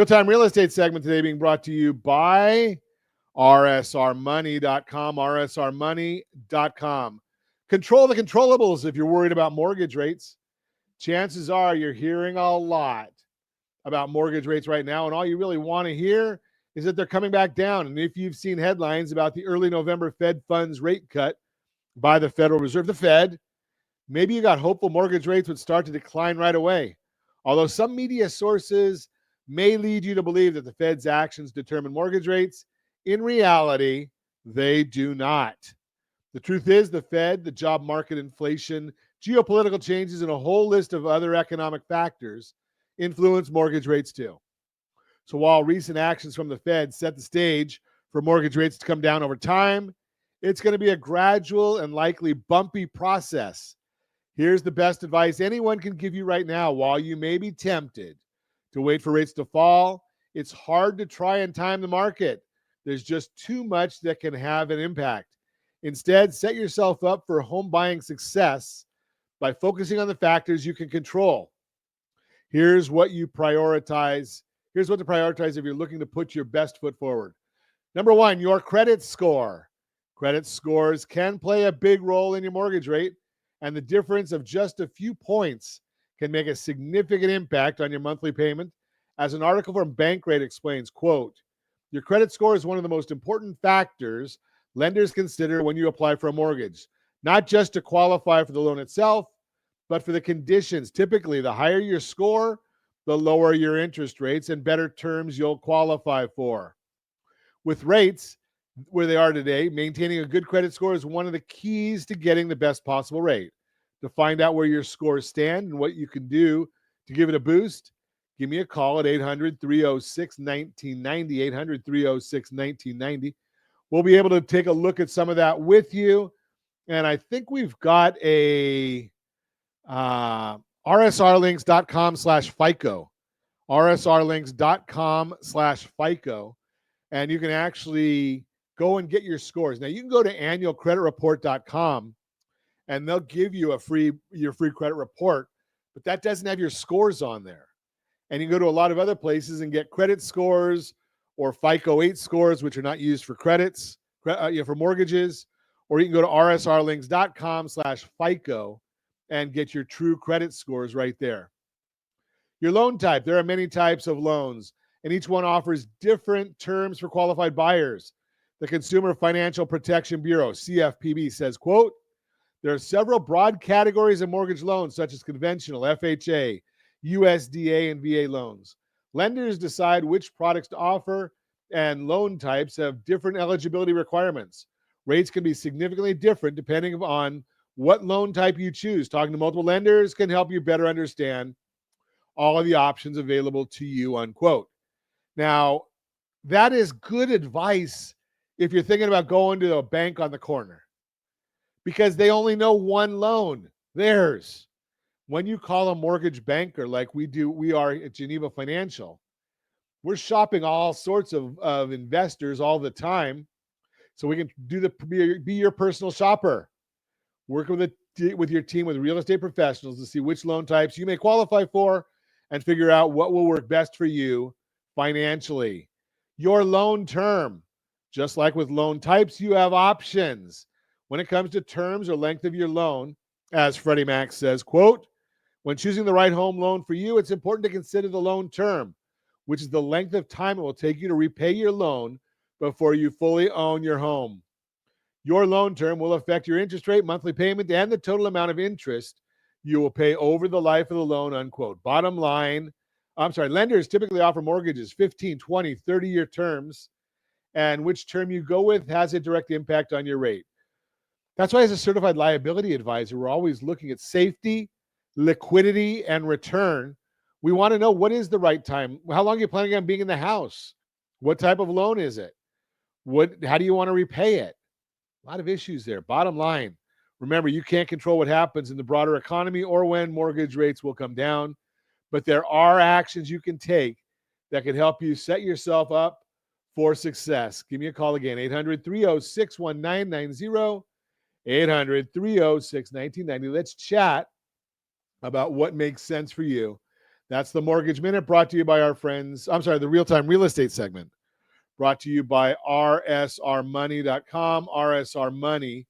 Real-time real estate segment today being brought to you by rsrmoney.com, rsrmoney.com. Control the controllables if you're worried about mortgage rates. Chances are you're hearing a lot about mortgage rates right now, and all you really want to hear is that they're coming back down. And if you've seen headlines about the early November Fed funds rate cut by the Federal Reserve, the Fed, maybe you got hopeful mortgage rates would start to decline right away. Although some media sources may lead you to believe that the Fed's actions determine mortgage rates, in reality, they do not. The truth is the Fed, the job market, inflation, geopolitical changes, and a whole list of other economic factors influence mortgage rates too. So while recent actions from the Fed set the stage for mortgage rates to come down over time, it's going to be a gradual and likely bumpy process. Here's the best advice anyone can give you right now. While you may be tempted to wait for rates to fall, it's hard to try and time the market. There's just too much that can have an impact. Instead, set yourself up for home buying success by focusing on the factors you can control. Here's what to prioritize if you're looking to put your best foot forward. Number one, your credit score. Credit scores can play a big role in your mortgage rate, and the difference of just a few points can make a significant impact on your monthly payment. As an article from Bankrate explains, quote, your credit score is one of the most important factors lenders consider when you apply for a mortgage, not just to qualify for the loan itself, but for the conditions. Typically, the higher your score, the lower your interest rates and better terms you'll qualify for. With rates where they are today, maintaining a good credit score is one of the keys to getting the best possible rate. To find out where your scores stand and what you can do to give it a boost, give me a call at 800-306-1990, 800-306-1990. We'll be able to take a look at some of that with you. And I think we've got a rsrlinks.com/FICO, rsrlinks.com/FICO, and you can actually go and get your scores. Now, you can go to annualcreditreport.com, and they'll give you your free credit report, but that doesn't have your scores on there. And you can go to a lot of other places and get credit scores or FICO 8 scores, which are not used for credits, for mortgages, or you can go to rsrlinks.com/FICO and get your true credit scores right there. Your loan type. There are many types of loans, and each one offers different terms for qualified buyers. The Consumer Financial Protection Bureau, CFPB, says, quote, there are several broad categories of mortgage loans, such as conventional, FHA, USDA, and VA loans. Lenders decide which products to offer, and loan types have different eligibility requirements. Rates can be significantly different depending on what loan type you choose. Talking to multiple lenders can help you better understand all of the options available to you, unquote. Now, that is good advice if you're thinking about going to a bank on the corner, because they only know one loan, theirs. When you call a mortgage banker like we are at Geneva Financial, we're shopping all sorts of investors all the time, so we can be your personal shopper. Work with your team with real estate professionals to see which loan types you may qualify for and figure out what will work best for you financially. Your loan term. Just like with loan types, you have options. When it comes to terms or length of your loan, as Freddie Mac says, quote, when choosing the right home loan for you, it's important to consider the loan term, which is the length of time it will take you to repay your loan before you fully own your home. Your loan term will affect your interest rate, monthly payment, and the total amount of interest you will pay over the life of the loan, unquote. Bottom line, lenders typically offer mortgages 15, 20, 30-year terms, and which term you go with has a direct impact on your rate. That's why as a certified liability advisor, we're always looking at safety, liquidity, and return. We want to know what is the right time. How long are you planning on being in the house? What type of loan is it? How do you want to repay it? A lot of issues there. Bottom line, remember, you can't control what happens in the broader economy or when mortgage rates will come down, but there are actions you can take that can help you set yourself up for success. Give me a call again, 800-306-1990, 800-306-1990. Let's chat about what makes sense for you. That's the Mortgage Minute, brought to you by our friends. I'm sorry, the Real-Time Real Estate segment, brought to you by rsrmoney.com, rsrmoney.com.